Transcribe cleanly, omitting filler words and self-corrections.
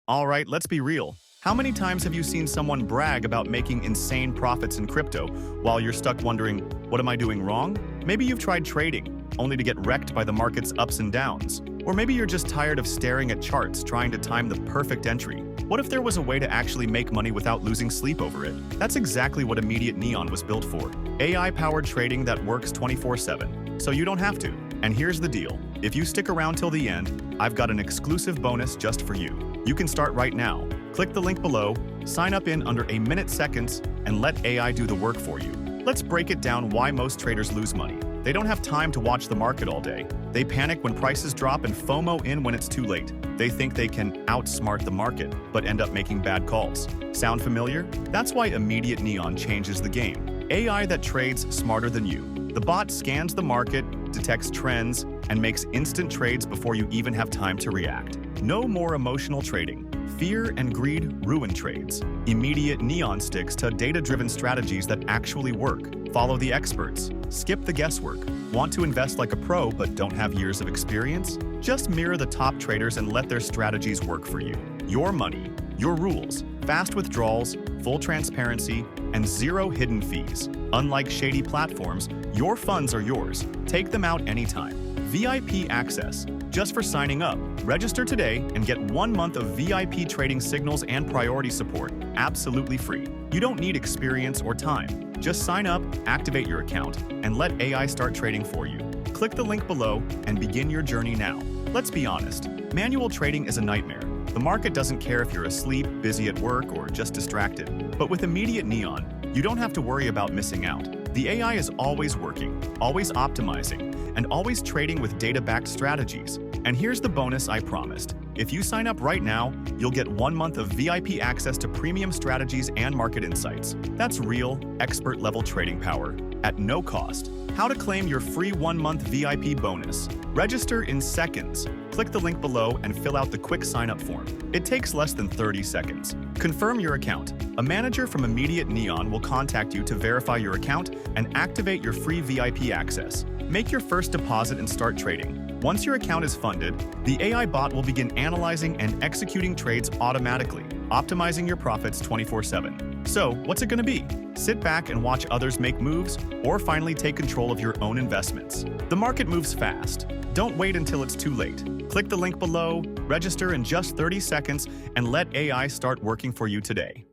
All right, let's be real. How many times have you seen someone brag about making insane profits in crypto while you're stuck wondering, what am I doing wrong? Maybe you've tried trading, only to get wrecked by the market's ups and downs. Or maybe you're just tired of staring at charts trying to time the perfect entry. What if there was a way to actually make money without losing sleep over it? That's exactly what Immediate Neon was built for. AI-powered trading that works 24/7, so you don't have to. And here's the deal. If you stick around till the end, I've got an exclusive bonus just for you. You can start right now. Click the link below, sign up in under a minute seconds, and let AI do the work for you. Let's break it down why most traders lose money. They don't have time to watch the market all day. They panic when prices drop and FOMO in when it's too late. They think they can outsmart the market, but end up making bad calls. Sound familiar? That's why Immediate Neon changes the game. AI that trades smarter than you. The bot scans the market, detects trends, and makes instant trades before you even have time to react. No more emotional trading. Fear and greed ruin trades. Immediate Neon sticks to data-driven strategies that actually work. Follow the experts. Skip the guesswork. Want to invest like a pro but don't have years of experience? Just mirror the top traders and let their strategies work for you. Your money, your rules, fast withdrawals, full transparency, and zero hidden fees. Unlike shady platforms, your funds are yours. Take them out anytime. VIP access. Just for signing up, register today and get 1 month of VIP trading signals and priority support, absolutely free. You don't need experience or time. Just sign up, activate your account, and let AI start trading for you. Click the link below and begin your journey now. Let's be honest, manual trading is a nightmare. The market doesn't care if you're asleep, busy at work, or just distracted. But with Immediate Neon, you don't have to worry about missing out. The AI is always working, always optimizing, and always trading with data-backed strategies. And here's the bonus I promised. If you sign up right now, you'll get 1 month of VIP access to premium strategies and market insights. That's real, expert-level trading power at no cost. How to claim your free 1 month VIP bonus. Register in seconds. Click the link below and fill out the quick sign-up form. It takes less than 30 seconds. Confirm your account. A manager from Immediate Neon will contact you to verify your account and activate your free VIP access. Make your first deposit and start trading. Once your account is funded, the AI bot will begin analyzing and executing trades automatically, optimizing your profits 24/7. So, what's it going to be? Sit back and watch others make moves, or finally take control of your own investments. The market moves fast. Don't wait until it's too late. Click the link below, register in just 30 seconds, and let AI start working for you today.